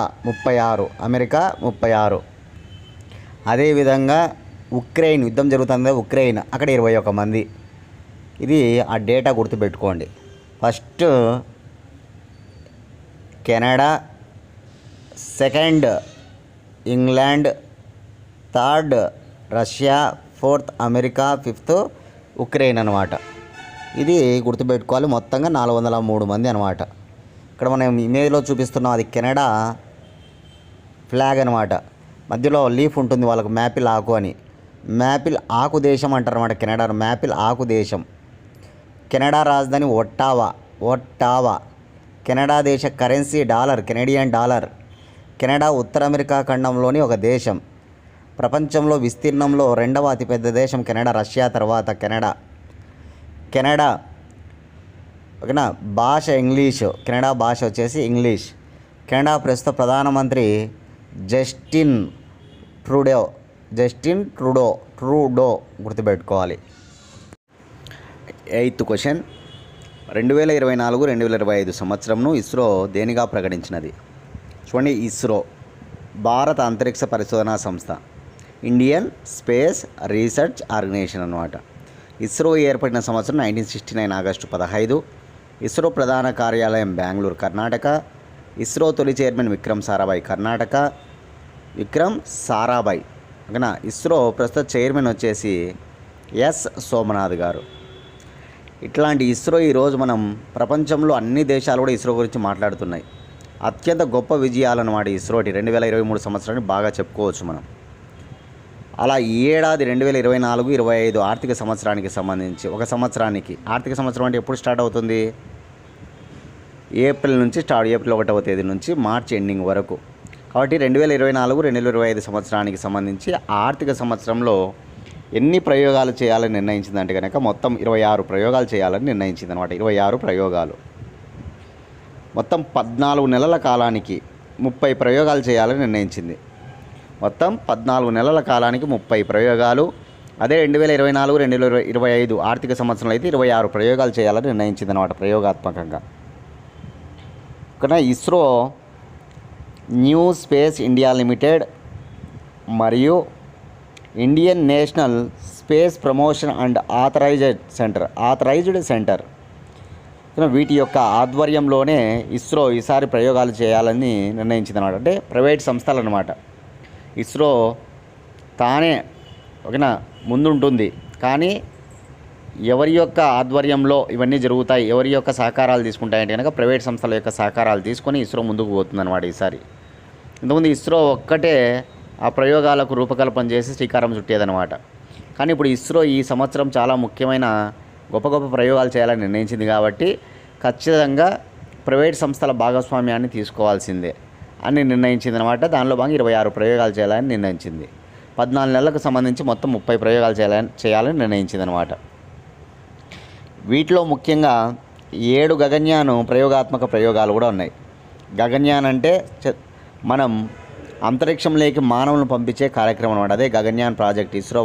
36. అదేవిధంగా ఉక్రెయిన్ యుద్ధం జరుగుతుంది, ఉక్రెయిన్ అక్కడ 21 మంది. ఇది ఆ డేటా గుర్తుపెట్టుకోండి. First Canada, second England, third Russia, fourth America, fifth Ukraine అనమాట. ఇది గుర్తుపెట్టుకోవాలి. మొత్తంగా 403 మంది అనమాట. ఇక్కడ మనం ఇమేజ్లో చూపిస్తున్నాం, అది కెనడా ఫ్లాగ్ అనమాట. మధ్యలో లీఫ్ ఉంటుంది, వాళ్ళకు మ్యాపిల్ ఆకు అని. మ్యాపిల్ ఆకు దేశం అంటారు అనమాట కెనడా. మ్యాపిల్ ఆకు దేశం. కెనడా రాజధాని ఒట్టావా. కెనడా దేశ currency dollar, Canadian dollar. Canada ఉత్తర అమెరికా ఖండంలోని ఒక దేశం. ప్రపంచంలో విస్తీర్ణంలో 2వ అతిపెద్ద దేశం కెనడా, రష్యా తర్వాత కెనడా ఓకేనా. భాష ఇంగ్లీషు, కెనడా భాష వచ్చేసి ఇంగ్లీష్. కెనడా ప్రస్తుత ప్రధానమంత్రి జస్టిన్ ట్రూడో గుర్తుపెట్టుకోవాలి. 8th question, 2024-2025 సంవత్సరంను ISRO దేనిగా ప్రకటించినది? చూడండి, ఇస్రో భారత అంతరిక్ష పరిశోధనా సంస్థ, ఇండియన్ స్పేస్ రీసెర్చ్ ఆర్గనైజేషన్ అన్నమాట. ఇస్రో ఏర్పడిన సంవత్సరం 1969 ఆగస్టు 15. ఇస్రో ప్రధాన కార్యాలయం బెంగళూరు, కర్ణాటక. ఇస్రో తొలి చైర్మన్ విక్రమ్ సారాభాయ్ ఓకేనా. ఇస్రో ప్రస్తుత చైర్మన్ వచ్చేసి ఎస్ సోమనాథ్ గారు. ఇట్లాంటి ఇస్రో ఈరోజు మనం ప్రపంచంలో అన్ని దేశాలు కూడా ఇస్రో గురించి మాట్లాడుతున్నాయి. అత్యంత గొప్ప విజయాలన్నమాట ఇస్రోటి 2023 సంవత్సరాన్ని బాగా చెప్పుకోవచ్చు మనం. అలా ఈ ఏడాది 2024-25 ఆర్థిక సంవత్సరానికి సంబంధించి ఆర్థిక సంవత్సరం అంటే ఎప్పుడు స్టార్ట్ అవుతుంది? ఏప్రిల్ 1వ తేదీ నుంచి మార్చి ఎండింగ్ వరకు. కాబట్టి 2024-2025 సంవత్సరానికి సంబంధించి ఆర్థిక సంవత్సరంలో ఎన్ని ప్రయోగాలు చేయాలని నిర్ణయించిందంటే కనుక మొత్తం 26 ప్రయోగాలు చేయాలని నిర్ణయించింది అనమాట. 26 ప్రయోగాలు. మొత్తం 14 నెలల కాలానికి 30 ప్రయోగాలు చేయాలని నిర్ణయించింది. మొత్తం 14 నెలల కాలానికి 30 ప్రయోగాలు. అదే 2024-2025 ఆర్థిక సంవత్సరంలో అయితే 26 ప్రయోగాలు చేయాలని నిర్ణయించింది అనమాట ప్రయోగాత్మకంగా. ఇక్కడ ISRO new space India limited మరియు Indian national space promotion and authorised centre వీటి యొక్క ఆధ్వర్యంలోనే ఇస్రో ఈసారి ప్రయోగాలు చేయాలని నిర్ణయించింది అనమాట. అంటే ప్రైవేట్ సంస్థలు అనమాట. ఇస్రో తానే ఓకేనా ముందుంటుంది, కానీ ఎవరి యొక్క ఆధ్వర్యంలో ఇవన్నీ జరుగుతాయి, ఎవరి యొక్క సహకారాలు తీసుకుంటాయంటే కనుక ప్రైవేట్ సంస్థల యొక్క సహకారాలు తీసుకొని ఇస్రో ముందుకు పోతుందన్నమాట ఈసారి. ఇంతకుముందు ఇస్రో ఒక్కటే ఆ ప్రయోగాలకు రూపకల్పన చేసి శ్రీకారం చుట్టేదనమాట. కానీ ఇప్పుడు ఇస్రో ఈ సంవత్సరం చాలా ముఖ్యమైన గొప్ప ప్రయోగాలు చేయాలని నిర్ణయించింది కాబట్టి ఖచ్చితంగా ప్రైవేట్ సంస్థల భాగస్వామ్యాన్ని తీసుకోవాల్సిందే అని నిర్ణయించింది అనమాట. దానిలో భాగంగా 26 ప్రయోగాలు చేయాలని నిర్ణయించింది. 14 నెలలకు సంబంధించి మొత్తం 30 ప్రయోగాలు చేయాలని నిర్ణయించింది అనమాట. వీటిలో ముఖ్యంగా 7 గగన్యాన్ ప్రయోగాత్మక ప్రయోగాలు కూడా ఉన్నాయి. గగన్యాన్ అంటే మనం అంతరిక్షంలోకి మానవులను పంపించే కార్యక్రమం అనమాట. అదే గగన్యాన్ ప్రాజెక్ట్ ఇస్రో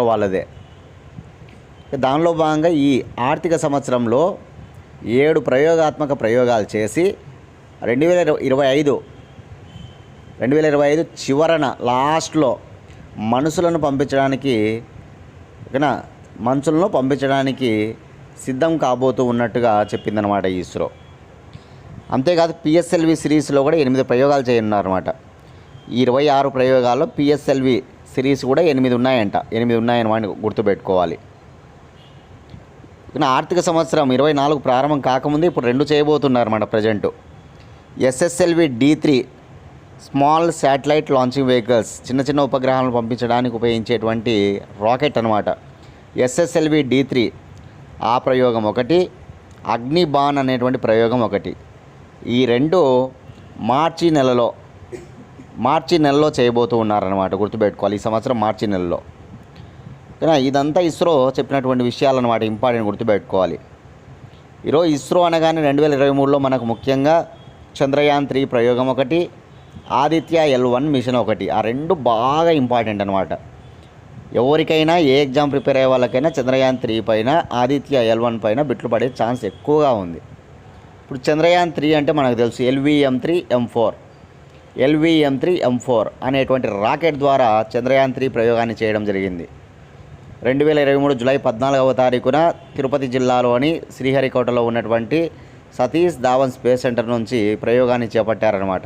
వాళ్ళదే. దానిలో భాగంగా ఈ ఆర్థిక సంవత్సరంలో 7 ప్రయోగాత్మక ప్రయోగాలు చేసి 2025 చివరన లాస్ట్లో మనుషులను పంపించడానికి సిద్ధం కాబోతూ ఉన్నట్టుగా చెప్పిందనమాట ఇస్రో. అంతేకాదు పిఎస్ఎల్వి సిరీస్లో కూడా 8 ప్రయోగాలు చేయనున్నారన్నమాట. ఈ 26 ప్రయోగాల్లో పిఎస్ఎల్వి సిరీస్ కూడా 8 ఉన్నాయని వాడిని గుర్తుపెట్టుకోవాలి. ఆర్థిక సంవత్సరం 24 ప్రారంభం కాకముందే ఇప్పుడు 2 చేయబోతున్నారన్నమాట present. SSLV D3 small satellite launching vehicles, చిన్న ఉపగ్రహాలను పంపించడానికి ఉపయోగించేటువంటి రాకెట్ అనమాట. ఎస్ఎస్ఎల్వి D3 ఆ ప్రయోగం ఒకటి, అగ్నిబాన్ అనేటువంటి ప్రయోగం ఒకటి. ఈ 2 మార్చి నెలలో చేయబోతూ ఉన్నారన్నమాట. గుర్తుపెట్టుకోవాలి, ఈ సంవత్సరం మార్చి నెలలో. కానీ ఇదంతా ఇస్రో చెప్పినటువంటి విషయాలన్నమాట, ఇంపార్టెంట్ గుర్తుపెట్టుకోవాలి. ఈరోజు ఇస్రో అనగానే 2023లో మనకు ముఖ్యంగా చంద్రయాన్-3 ప్రయోగం ఒకటి, ఆదిత్య L1 మిషన్ ఒకటి. ఆ రెండు బాగా ఇంపార్టెంట్ అనమాట. ఎవరికైనా ఏ ఎగ్జామ్ ప్రిపేర్ అయ్యే వాళ్ళకైనా చంద్రయాన్-3 పైన, ఆదిత్య L1 పైన బిట్లు పడే ఛాన్స్ ఎక్కువగా ఉంది. ఇప్పుడు చంద్రయాన్-3 అంటే మనకు తెలుసు LVM-3M4 అనేటువంటి రాకెట్ ద్వారా చంద్రయాన్-3 ప్రయోగాన్ని చేయడం జరిగింది. 2023 జూలై 14వ తారీఖున తిరుపతి జిల్లాలోని శ్రీహరికోటలో ఉన్నటువంటి సతీష్ ధావన్ స్పేస్ సెంటర్ నుంచి ప్రయోగాన్ని చేపట్టారనమాట.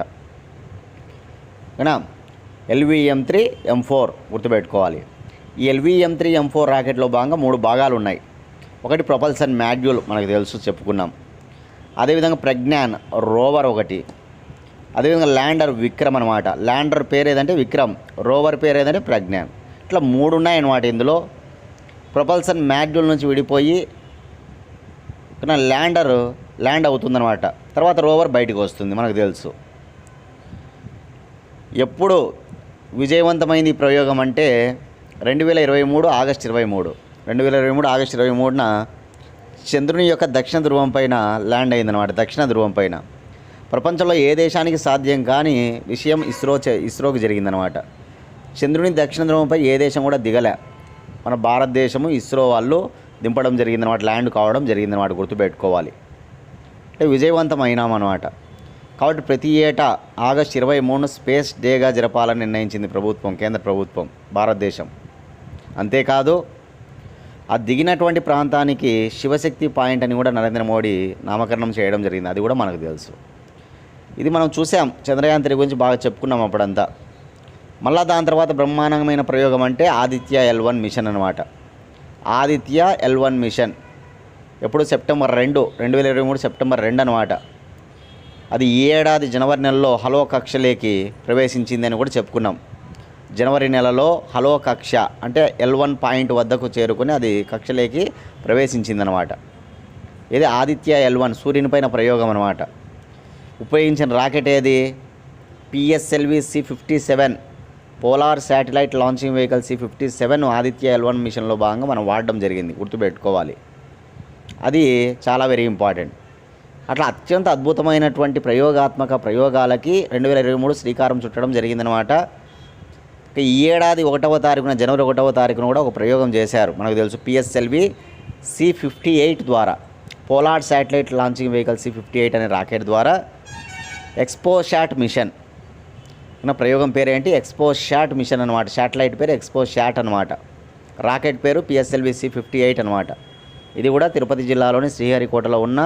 LVM-3M4 గుర్తుపెట్టుకోవాలి. ఈ LVM-3M4 రాకెట్లో భాగంగా 3 భాగాలు ఉన్నాయి. ఒకటి ప్రొపల్షన్ మాడ్యూల్ మనకు తెలుసు, చెప్పుకున్నాం. అదేవిధంగా ప్రజ్ఞాన్ రోవర్ ఒకటి, అదేవిధంగా ల్యాండర్ విక్రమ్ అనమాట. ల్యాండర్ పేరు ఏదంటే విక్రమ్, రోవర్ పేరు ఏదంటే ప్రజ్ఞాన్. ఇట్లా 3 ఉన్నాయన్నమాట. ఇందులో ప్రొపల్షన్ మాడ్యూల్ నుంచి విడిపోయి ల్యాండ్ అవుతుందన్నమాట. తర్వాత రోవర్ బయటకు వస్తుంది, మనకు తెలుసు. ఎప్పుడు విజయవంతమైంది ఈ ప్రయోగం అంటే 2023 ఆగస్టు 23న చంద్రుని యొక్క దక్షిణ ధ్రువం పైన ల్యాండ్ అయిందనమాట. దక్షిణ ధ్రువం పైన ప్రపంచంలో ఏ దేశానికి సాధ్యం కాని విషయం ఇస్రోకి జరిగిందనమాట. చంద్రుని దక్షిణ ధ్రువంపై ఏ దేశం కూడా దిగలే. మన భారతదేశము ఇస్రో వాళ్ళు దింపడం జరిగిందనమాట, ల్యాండ్ కావడం జరిగిందనమాట. గుర్తుపెట్టుకోవాలి. అంటే విజయవంతమైనామన్నమాట. కాబట్టి ప్రతి ఏటా ఆగస్టు 23ను స్పేస్ డేగా జరపాలని నిర్ణయించింది ప్రభుత్వం, కేంద్ర ప్రభుత్వం, భారతదేశం. అంతేకాదు ఆ దిగినటువంటి ప్రాంతానికి శివశక్తి పాయింట్ అని కూడా నరేంద్ర మోడీ నామకరణం చేయడం జరిగింది. అది కూడా మనకు తెలుసు. ఇది మనం చూసాం, చంద్రయాన్-3 గురించి బాగా చెప్పుకున్నాం అప్పుడంతా. మళ్ళా దాని తర్వాత బ్రహ్మాండమైన ప్రయోగం అంటే ఆదిత్య L1 మిషన్ అనమాట. ఆదిత్య L1 మిషన్ ఎప్పుడు సెప్టెంబర్ 2, 2023 సెప్టెంబర్ 2 అనమాట. అది ఈ ఏడాది జనవరి నెలలో హలో కక్షలోకి ప్రవేశించిందని కూడా చెప్పుకున్నాం. జనవరి నెలలో హలో కక్ష అంటే L1 పాయింట్ వద్దకు చేరుకుని అది కక్షలోకి ప్రవేశించిందనమాట. ఇది ఆదిత్య L1 సూర్యుని పైన ప్రయోగం అనమాట. ఉపయోగించిన రాకెట్ ఏది? PSLV C-57 polar satellite launching vehicle C-57 Aditya L1 మిషన్లో భాగంగా మనం వాడడం జరిగింది. గుర్తుపెట్టుకోవాలి. అది చాలా వెరీ ఇంపార్టెంట్. అట్లా అత్యంత అద్భుతమైనటువంటి ప్రయోగాత్మక ప్రయోగాలకి 2023 శ్రీకారం చుట్టడం జరిగిందనమాట. ఈ ఏడాది 1వ తారీఖున, జనవరి 1వ తారీఖున కూడా ఒక ప్రయోగం చేశారు, మనకు తెలుసు. PSLV C-58 ద్వారా, polar satellite launching vehicle C-58 అనే రాకెట్ ద్వారా ఎక్స్పోశాట్ మిషన్. ప్రయోగం పేరు ఏంటి? ఎక్స్పోశాట్ మిషన్ అనమాట. శాటిలైట్ పేరు ఎక్స్పోశాట్ అనమాట. రాకెట్ పేరు PSLV C-58 అనమాట. ఇది కూడా తిరుపతి జిల్లాలోని శ్రీహరికోటలో ఉన్న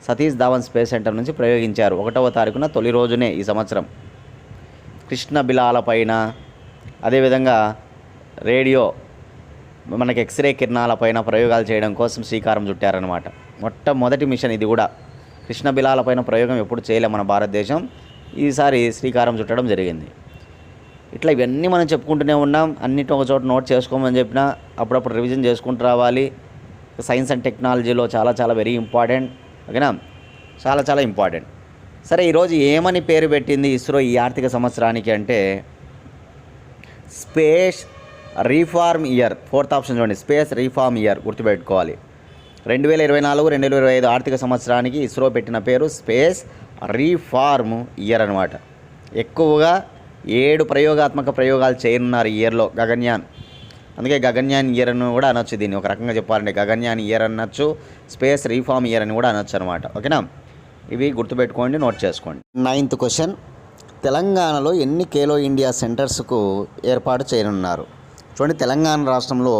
సతీష్ ధావన్ స్పేస్ సెంటర్ నుంచి ప్రయోగించారు 1వ తారీఖున, తొలి రోజునే ఈ సంవత్సరం. కృష్ణ బిలాల పైన, అదేవిధంగా రేడియో, మనకి ఎక్స్రే కిరణాల పైన ప్రయోగాలు చేయడం కోసం శ్రీకారం చుట్టారనమాట. మొట్టమొదటి మిషన్ ఇది కూడా. కృష్ణ బిలాల పైన ప్రయోగం ఎప్పుడు చేయలే మన భారతదేశం, ఈసారి శ్రీకారం చుట్టడం జరిగింది. ఇట్లా ఇవన్నీ మనం చెప్పుకుంటూనే ఉన్నాం. అన్నిటి ఒక చోట నోట్ చేసుకోమని చెప్పినా అప్పుడప్పుడు రివిజన్ చేసుకుంటూ రావాలి. సైన్స్ అండ్ టెక్నాలజీలో చాలా వెరీ ఇంపార్టెంట్, ఓకేనా? చాలా ఇంపార్టెంట్. సరే, ఈరోజు ఏమని పేరు పెట్టింది ఇస్రో ఈ ఆర్థిక సంవత్సరానికి అంటే space reform year. 4th option చూడండి, స్పేస్ రీఫార్మ్ ఇయర్. గుర్తుపెట్టుకోవాలి. 2024-2025 ఆర్థిక సంవత్సరానికి ఇస్రో పెట్టిన పేరు స్పేస్ రీఫార్మ్ ఇయర్ అనమాట. ఎక్కువగా 7 ప్రయోగాత్మక ప్రయోగాలు చేయనున్నారు ఈ ఇయర్లో గగన్యాన్. అందుకే గగన్యాన్ ఇయర్ అని కూడా అనొచ్చు. దీన్ని ఒక రకంగా చెప్పాలంటే గగన్యాన్ ఇయర్ అనొచ్చు, స్పేస్ రీఫార్మ్ ఇయర్ అని కూడా అనొచ్చు అనమాట. ఓకేనా? ఇవి గుర్తుపెట్టుకోండి, నోట్ చేసుకోండి. 9th క్వశ్చన్, తెలంగాణలో ఎన్ని ఖేలో ఇండియా సెంటర్స్కు ఏర్పాటు చేయనున్నారు? చూడండి, తెలంగాణ రాష్ట్రంలో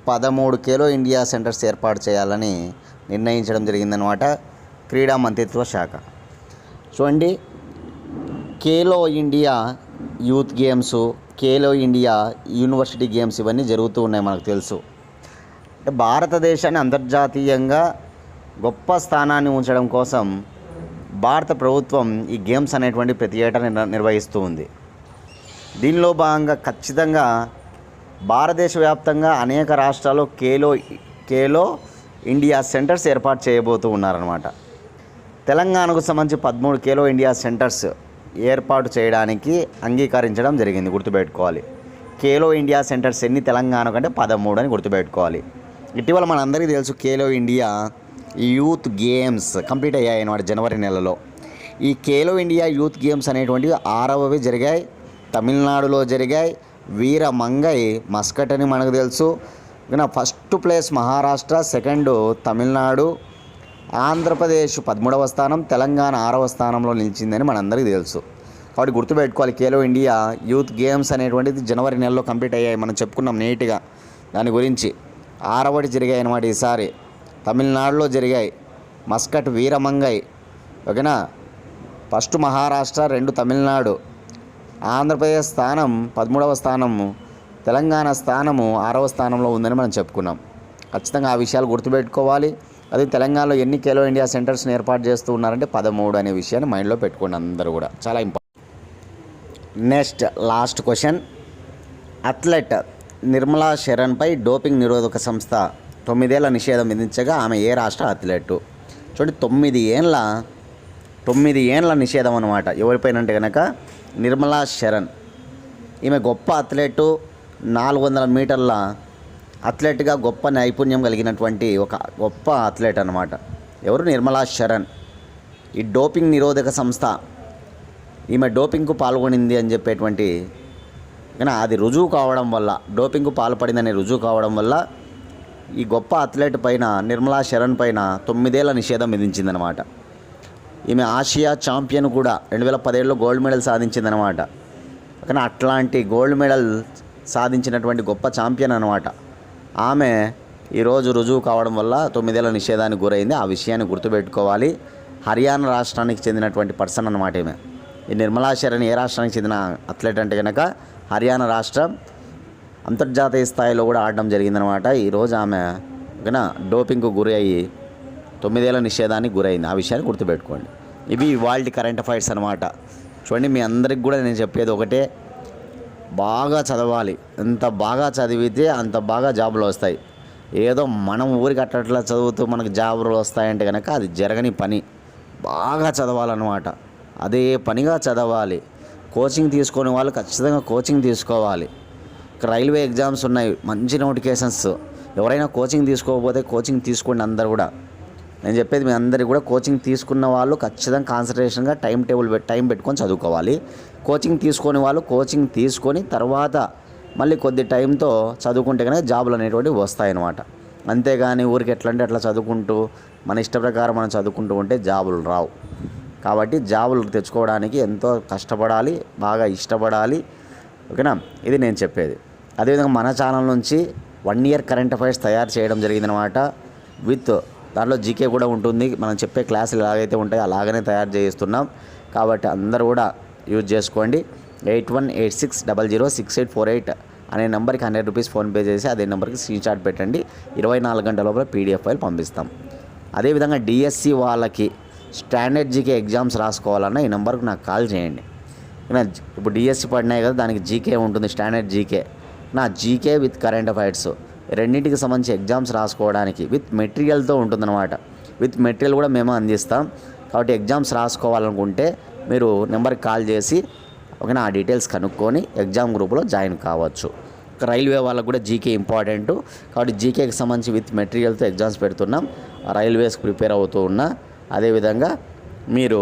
13 ఖేలో ఇండియా సెంటర్స్ ఏర్పాటు చేయాలని నిర్ణయించడం జరిగిందనమాట క్రీడా మంత్రిత్వ శాఖ. చూడండి, Khelo India youth games, Khelo India university games ఇవన్నీ జరుగుతూ ఉన్నాయి, మనకు తెలుసు. అంటే భారతదేశాన్ని అంతర్జాతీయంగా గొప్ప స్థానాన్ని ఉంచడం కోసం భారత ప్రభుత్వం ఈ గేమ్స్ అనేటువంటి ప్రతి ఏటా నిర్వహిస్తూ ఉంది. దీనిలో భాగంగా ఖచ్చితంగా భారతదేశ వ్యాప్తంగా అనేక రాష్ట్రాల్లో ఖేలో ఇండియా సెంటర్స్ ఏర్పాటు చేయబోతూ ఉన్నారన్నమాట. తెలంగాణకు సంబంధించి 13 ఖేలో ఇండియా సెంటర్స్ ఏర్పాటు చేయడానికి అంగీకరించడం జరిగింది. గుర్తుపెట్టుకోవాలి. ఖేలో ఇండియా సెంటర్స్ ఎన్ని తెలంగాణకు అంటే 13 అని గుర్తుపెట్టుకోవాలి. ఇటీవల మనందరికీ తెలుసు Khelo India youth games complete అయ్యాయి అన్నమాట జనవరి నెలలో. ఈ ఖేలో ఇండియా యూత్ గేమ్స్ అనేటువంటివి 6వవి జరిగాయి, తమిళనాడులో జరిగాయి. వీర మంగై మస్కట్ అని మనకు తెలుసు. First place Maharashtra, second Tamil Nadu, Andhra Pradesh 13వ స్థానం, తెలంగాణ 6వ స్థానంలో నిలిచిందని మనందరికీ తెలుసు. కాబట్టి గుర్తుపెట్టుకోవాలి, ఖేలో ఇండియా యూత్ గేమ్స్ అనేటువంటిది జనవరి నెలలో కంప్లీట్ అయ్యాయి. మనం చెప్పుకున్నాం నీట్గా దాని గురించి. 6వది జరిగాయి అన్నమాట ఈసారి. తమిళనాడులో జరిగాయి, మస్కట్ వీరమంగై. ఓకేనా, ఫస్ట్ మహారాష్ట్ర, 2 తమిళనాడు, ఆంధ్రప్రదేశ్ స్థానం 13వ స్థానము, తెలంగాణ స్థానము 6వ స్థానంలో ఉందని మనం చెప్పుకున్నాం. ఖచ్చితంగా ఆ విషయాలు గుర్తుపెట్టుకోవాలి. అదే తెలంగాణలో ఎన్ని ఖేలో ఇండియా సెంటర్స్ని ఏర్పాటు చేస్తూ ఉన్నారంటే 13 అనే విషయాన్ని మైండ్లో పెట్టుకోండి అందరూ కూడా, చాలా important. Next last question. Athlete Nirmala శరణ్పై డోపింగ్ నిరోధక సంస్థ 9 ఏళ్ల నిషేధం విధించగా ఆమె ఏ రాష్ట్ర అథ్లెట్? చూడండి, 9 ఏండ్ల నిషేధం అనమాట. ఎవరిపైన అంటే కనుక నిర్మలా శరణ్. ఈమె గొప్ప అథ్లెట్, 400 మీటర్ల అథ్లెట్గా గొప్ప నైపుణ్యం కలిగినటువంటి ఒక గొప్ప అథ్లెట్ అనమాట. ఎవరు? నిర్మలా శరణ్. ఈ డోపింగ్ నిరోధక సంస్థ ఈమె డోపింగ్కు పాల్గొనింది అని చెప్పేటువంటి కానీ అది రుజువు కావడం వల్ల, డోపింగ్కు పాల్పడిందని రుజువు కావడం వల్ల ఈ గొప్ప అథ్లెట్ పైన, నిర్మలా శరణ్ పైన 9 ఏళ్ల నిషేధం విధించిందనమాట. ఈమె ఆసియా ఛాంపియన్ కూడా, 2017లో గోల్డ్ మెడల్ సాధించిందనమాట. కానీ అట్లాంటి గోల్డ్ మెడల్ సాధించినటువంటి గొప్ప ఛాంపియన్ అనమాట ఆమె. ఈరోజు రుజువు కావడం వల్ల 9 ఏళ్ల నిషేధానికి గురైంది. ఆ విషయాన్ని గుర్తుపెట్టుకోవాలి. హర్యానా రాష్ట్రానికి చెందినటువంటి పర్సన్ అనమాట ఈమె. ఈ నిర్మలా శరణ్ ఏ రాష్ట్రానికి చెందిన అథ్లెట్ అంటే కనుక హర్యానా రాష్ట్రం. అంతర్జాతీయ స్థాయిలో కూడా ఆడడం జరిగిందనమాట. ఈరోజు ఆమె డోపింగ్కు గురి అయ్యి 9 ఏళ్ల నిషేధానికి గురైంది. ఆ విషయాన్ని గుర్తుపెట్టుకోండి. ఇవి ఇవాల్టి కరెంట్ అఫైర్స్ అనమాట. చూడండి, మీ అందరికి కూడా నేను చెప్పేది ఒకటే, బాగా చదవాలి. ఎంత బాగా చదివితే అంత బాగా జాబులు వస్తాయి. ఏదో మనం ఊరికి అట్లా చదువుతూ మనకు జాబులు వస్తాయంటే కనుక అది జరగని పని. బాగా చదవాలన్నమాట, అదే పనిగా చదవాలి. కోచింగ్ తీసుకునే వాళ్ళు ఖచ్చితంగా కోచింగ్ తీసుకోవాలి. రైల్వే ఎగ్జామ్స్ ఉన్నాయి, మంచి నోటిఫికేషన్స్. ఎవరైనా కోచింగ్ తీసుకోకపోతే కోచింగ్ తీసుకోండి అందరు కూడా. నేను చెప్పేది మీ అందరికీ కూడా, కోచింగ్ తీసుకున్న వాళ్ళు ఖచ్చితంగా కాన్సన్ట్రేషన్గా టైం పెట్టుకొని చదువుకోవాలి. కోచింగ్ తీసుకొని వాళ్ళు కోచింగ్ తీసుకొని తర్వాత మళ్ళీ కొద్ది టైంతో చదువుకుంటే కనుక జాబులు అనేటువంటివి వస్తాయన్నమాట. అంతేగాని ఊరికి ఎట్లా అంటే అట్లా చదువుకుంటూ మన ఇష్ట ప్రకారం మనం చదువుకుంటూ ఉంటే జాబులు రావు. కాబట్టి జాబులు తెచ్చుకోవడానికి ఎంతో కష్టపడాలి, బాగా ఇష్టపడాలి. ఓకేనా, ఇది నేను చెప్పేది. అదేవిధంగా మన ఛానల్ నుంచి 1 ఇయర్ కరెంట్ అఫైర్స్ తయారు చేయడం జరిగిందనమాట. విత్ దాంట్లో జీకే కూడా ఉంటుంది. మనం చెప్పే క్లాసులు ఎలాగైతే ఉంటాయో అలాగనే తయారు చేస్తున్నాం. కాబట్టి అందరూ కూడా యూజ్ చేసుకోండి. 8186006848 అనే నెంబర్కి 100 రూపీస్ ఫోన్పే చేసి అదే నెంబర్కి స్క్రీన్షాట్ పెట్టండి. 24 గంటల లోపల పీడిఎఫ్ ఫైల్ పంపిస్తాం. అదేవిధంగా డిఎస్సి వాళ్ళకి స్టాండర్డ్ జీకే ఎగ్జామ్స్ రాసుకోవాలన్నా ఈ నెంబర్కి నాకు కాల్ చేయండి. ఇప్పుడు డిఎస్సి పడినాయి కదా, దానికి జీకే ఉంటుంది, స్టాండర్డ్ జీకే. నా జీకే విత్ కరెంట్ అఫైర్స్ రెండింటికి సంబంధించి ఎగ్జామ్స్ రాసుకోవడానికి విత్ మెటీరియల్తో ఉంటుందన్నమాట. విత్ మెటీరియల్ కూడా మేము అందిస్తాం. కాబట్టి ఎగ్జామ్స్ రాసుకోవాలనుకుంటే మీరు నెంబర్కి కాల్ చేసి ఓకేనా ఆ డీటెయిల్స్ కనుక్కొని ఎగ్జామ్ గ్రూప్లో జాయిన్ కావచ్చు. రైల్వే వాళ్ళకు కూడా జీకే ఇంపార్టెంట్. కాబట్టి జీకేకి సంబంధించి విత్ మెటీరియల్తో ఎగ్జామ్స్ పెడుతున్నాం. రైల్వేస్కి ప్రిపేర్ అవుతూ ఉన్నా, అదేవిధంగా మీరు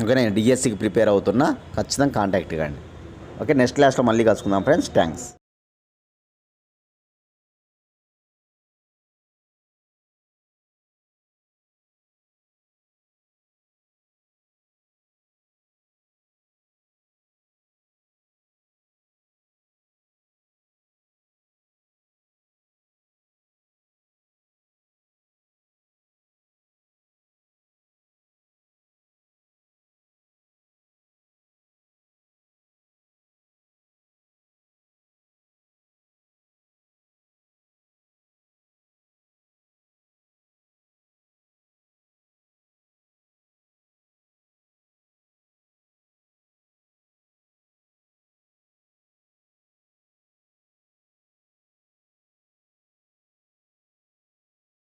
ఓకేనా డిఎస్సికి ప్రిపేర్ అవుతున్నా ఖచ్చితంగా కాంటాక్ట్ కండి. ఓకే, నెక్స్ట్ క్లాస్లో మళ్ళీ కలుసుకుందాం ఫ్రెండ్స్. థ్యాంక్స్.